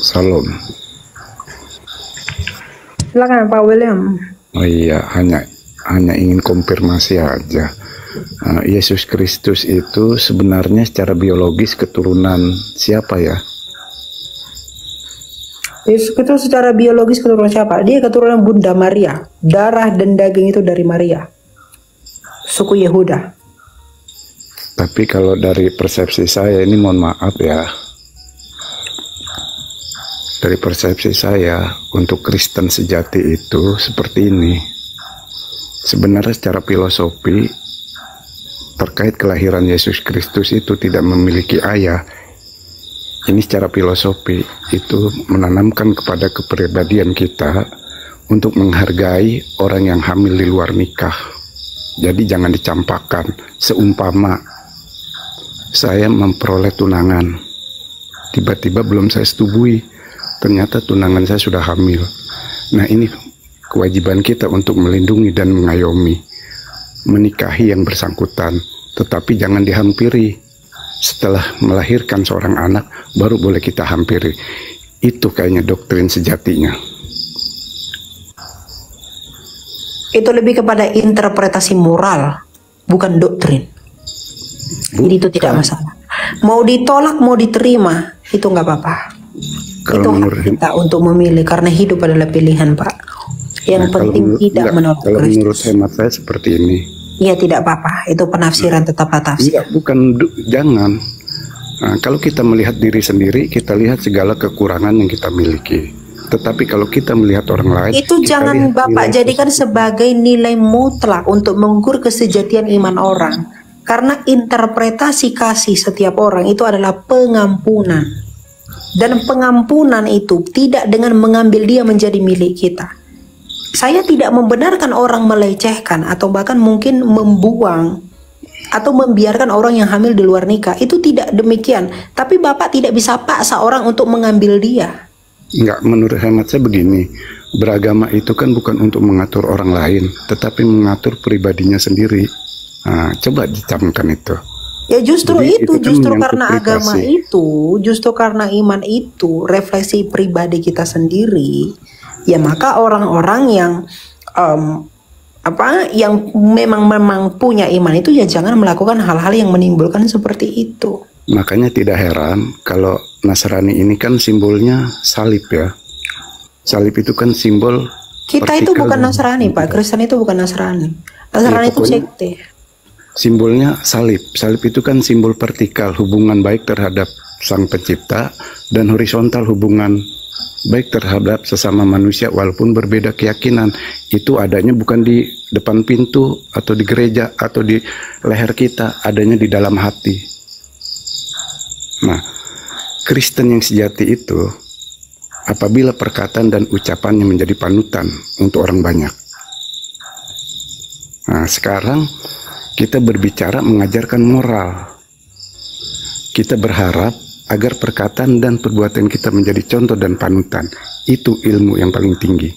Salam. Silakan Pak William. Oh iya, hanya ingin konfirmasi aja. Yesus Kristus itu sebenarnya secara biologis keturunan siapa ya? Yesus itu secara biologis keturunan siapa? Dia keturunan Bunda Maria. Darah dan daging itu dari Maria, suku Yehuda. Tapi kalau dari persepsi saya ini, mohon maaf ya, dari persepsi saya untuk Kristen sejati itu seperti ini. Sebenarnya secara filosofi terkait kelahiran Yesus Kristus itu tidak memiliki ayah. Ini secara filosofi itu menanamkan kepada kepribadian kita untuk menghargai orang yang hamil di luar nikah. Jadi jangan dicampakkan. Seumpama saya memperoleh tunangan, tiba-tiba belum saya setubui, ternyata tunangan saya sudah hamil. Nah, ini kewajiban kita untuk melindungi dan mengayomi, menikahi yang bersangkutan, tetapi jangan dihampiri. Setelah melahirkan seorang anak, baru boleh kita hampiri. Itu kayaknya doktrin sejatinya. Itu lebih kepada interpretasi moral, bukan doktrin. Jadi itu tidak masalah. Mau ditolak, mau diterima, itu nggak apa-apa. Itu hak kita untuk memilih, karena hidup adalah pilihan, Pak. Yang penting tidak menolak Kristus. Kalau menurut hemat saya seperti ini. Iya, tidak apa-apa. Itu penafsiran, tetaplah tafsir. Enggak, bukan, jangan. Nah, kalau kita melihat diri sendiri, kita lihat segala kekurangan yang kita miliki. Tetapi kalau kita melihat orang lain, itu jangan Bapak jadikan sebagai nilai mutlak untuk mengukur kesejatian iman orang. Karena interpretasi kasih setiap orang itu adalah pengampunan. Dan pengampunan itu tidak dengan mengambil dia menjadi milik kita. Saya tidak membenarkan orang melecehkan atau bahkan mungkin membuang atau membiarkan orang yang hamil di luar nikah. Itu tidak demikian. Tapi Bapak tidak bisa paksa orang untuk mengambil dia. Enggak, menurut hemat saya begini. Beragama itu kan bukan untuk mengatur orang lain, tetapi mengatur pribadinya sendiri. Nah, coba dicamkan itu. Ya justru jadi, itu kan justru karena agama itu, justru karena iman itu refleksi pribadi kita sendiri. Ya maka orang-orang yang yang memang punya iman itu ya jangan melakukan hal-hal yang menimbulkan seperti itu. Makanya tidak heran kalau Nasrani ini kan simbolnya salib ya. Salib itu kan simbol. Kita itu bukan Nasrani, Pak. Kristen itu bukan Nasrani. Nasrani itu sekte. Simbolnya salib. Salib itu kan simbol vertikal, hubungan baik terhadap Sang Pencipta, dan horizontal, hubungan baik terhadap sesama manusia walaupun berbeda keyakinan. Itu adanya bukan di depan pintu atau di gereja atau di leher kita, adanya di dalam hati. Nah, Kristen yang sejati itu apabila perkataan dan ucapannya menjadi panutan untuk orang banyak. Nah, sekarang kita berbicara mengajarkan moral. Kita berharap agar perkataan dan perbuatan kita menjadi contoh dan panutan. Itu ilmu yang paling tinggi.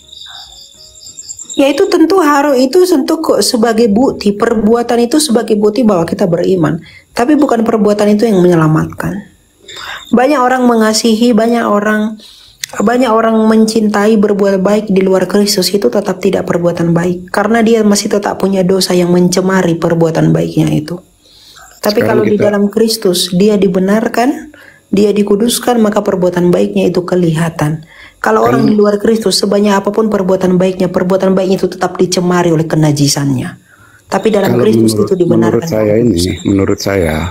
Ya itu tentu harus, itu tentu kok sebagai bukti. Perbuatan itu sebagai bukti bahwa kita beriman. Tapi bukan perbuatan itu yang menyelamatkan. Banyak orang mengasihi, banyak orang mencintai, berbuat baik di luar Kristus itu tetap tidak perbuatan baik. Karena dia masih tetap punya dosa yang mencemari perbuatan baiknya itu. Tapi kalau di dalam Kristus dia dibenarkan, dia dikuduskan, maka perbuatan baiknya itu kelihatan. Kalau orang di luar Kristus, sebanyak apapun perbuatan baiknya itu tetap dicemari oleh kenajisannya. Tapi dalam Kristus itu dibenarkan. Menurut saya,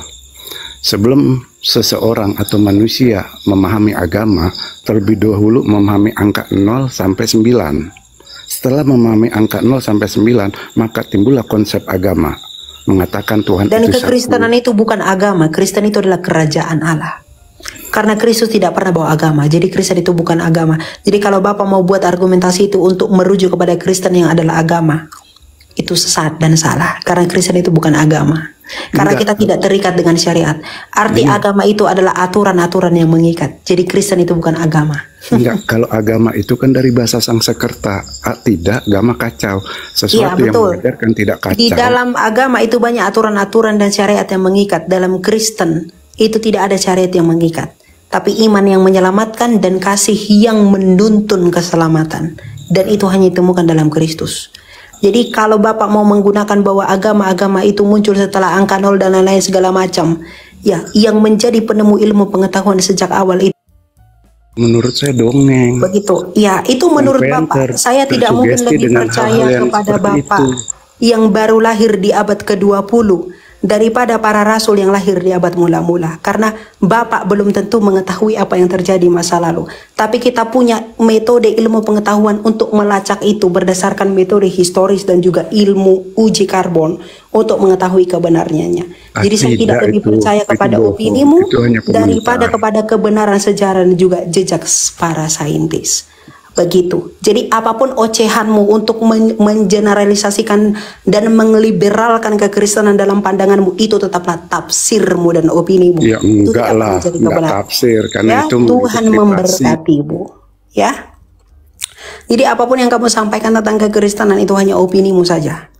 sebelum seseorang atau manusia memahami agama, terlebih dahulu memahami angka 0 sampai 9. Setelah memahami angka 0 sampai 9, maka timbullah konsep agama. Mengatakan Tuhan dan itu kekristenan satu. itu bukan agama. Kristen itu adalah kerajaan Allah. Karena Kristus tidak pernah bawa agama. Jadi Kristen itu bukan agama. Jadi kalau Bapak mau buat argumentasi itu untuk merujuk kepada Kristen yang adalah agama, itu sesat dan salah. Karena Kristen itu bukan agama. Karena kita tidak terikat dengan syariat. Arti agama itu adalah aturan-aturan yang mengikat. Jadi Kristen itu bukan agama. Enggak, kalau agama itu kan dari bahasa Sanskerta. Tidak, agama kacau. Sesuatu yang mengajarkan tidak kacau. Di dalam agama itu banyak aturan-aturan dan syariat yang mengikat. Dalam Kristen itu tidak ada syariat yang mengikat. tapi iman yang menyelamatkan dan kasih yang menuntun keselamatan. Dan itu hanya ditemukan dalam Kristus. Jadi kalau Bapak mau menggunakan bahwa agama-agama itu muncul setelah angka 0 dan lain-lain segala macam, ya, yang menjadi penemu ilmu pengetahuan sejak awal itu, menurut saya dongeng. begitu. Ya, itu menurut Bapak. Saya tidak mungkin lebih percaya kepada Bapak yang baru lahir di abad ke-20 daripada para rasul yang lahir di abad mula-mula. Karena Bapak belum tentu mengetahui apa yang terjadi masa lalu. Tapi kita punya metode ilmu pengetahuan untuk melacak itu berdasarkan metode historis dan juga ilmu uji karbon untuk mengetahui kebenarnya. Jadi saya tidak lebih percaya kepada opinimu daripada kepada kebenaran sejarah dan juga jejak para saintis. Begitu. Jadi apapun ocehanmu untuk mengeneralisasikan dan meliberalkan kekristenan dalam pandanganmu, itu tetaplah tafsirmu dan opinimu. Ya enggak lah, enggak tafsir. Karena ya, itu Tuhan memberkatimu. Ya. Jadi apapun yang kamu sampaikan tentang kekristenan itu hanya opinimu saja.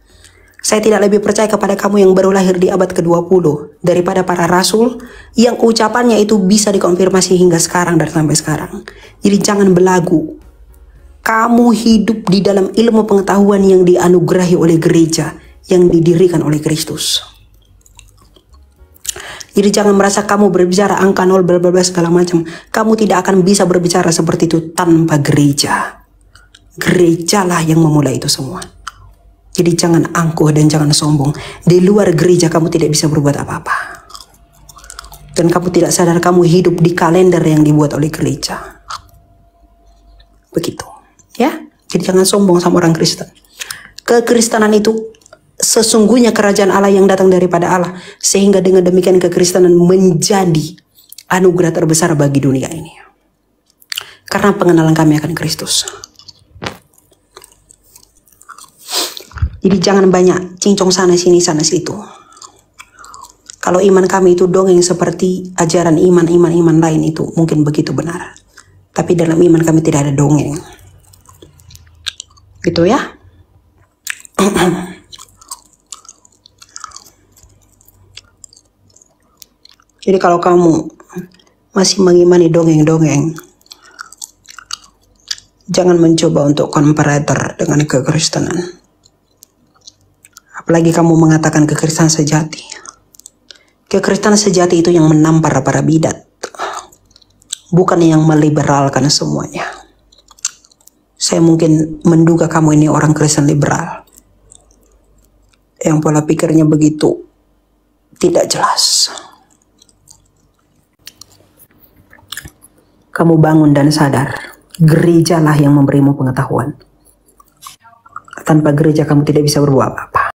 Saya tidak lebih percaya kepada kamu yang baru lahir di abad ke-20 daripada para rasul yang ucapannya itu bisa dikonfirmasi hingga sekarang dan sampai sekarang. Jadi jangan belagu. Kamu hidup di dalam ilmu pengetahuan yang dianugerahi oleh gereja yang didirikan oleh Kristus. Jadi jangan merasa kamu berbicara angka 0 bla bla bla segala macam. Kamu tidak akan bisa berbicara seperti itu tanpa gereja. Gerejalah yang memulai itu semua. Jadi jangan angkuh dan jangan sombong. Di luar gereja kamu tidak bisa berbuat apa-apa. Dan kamu tidak sadar kamu hidup di kalender yang dibuat oleh gereja. Begitu. Ya, jadi jangan sombong sama orang Kristen. Kekristenan itu sesungguhnya kerajaan Allah yang datang daripada Allah, sehingga dengan demikian kekristenan menjadi anugerah terbesar bagi dunia ini. Karena pengenalan kami akan Kristus. Jadi jangan banyak cincong sana sini situ. Kalau iman kami itu dongeng seperti ajaran iman lain, itu mungkin begitu benar. Tapi dalam iman kami tidak ada dongeng. Gitu ya. Jadi kalau kamu masih mengimani dongeng-dongeng, jangan mencoba untuk komparator dengan kekristenan. Apalagi kamu mengatakan kekristenan sejati. Kekristenan sejati itu yang menampar para bidat, bukan yang meliberalkan semuanya. Saya mungkin menduga kamu ini orang Kristen liberal yang pola pikirnya begitu tidak jelas. Kamu bangun dan sadar, gerejalah yang memberimu pengetahuan. Tanpa gereja kamu tidak bisa berbuat apa-apa.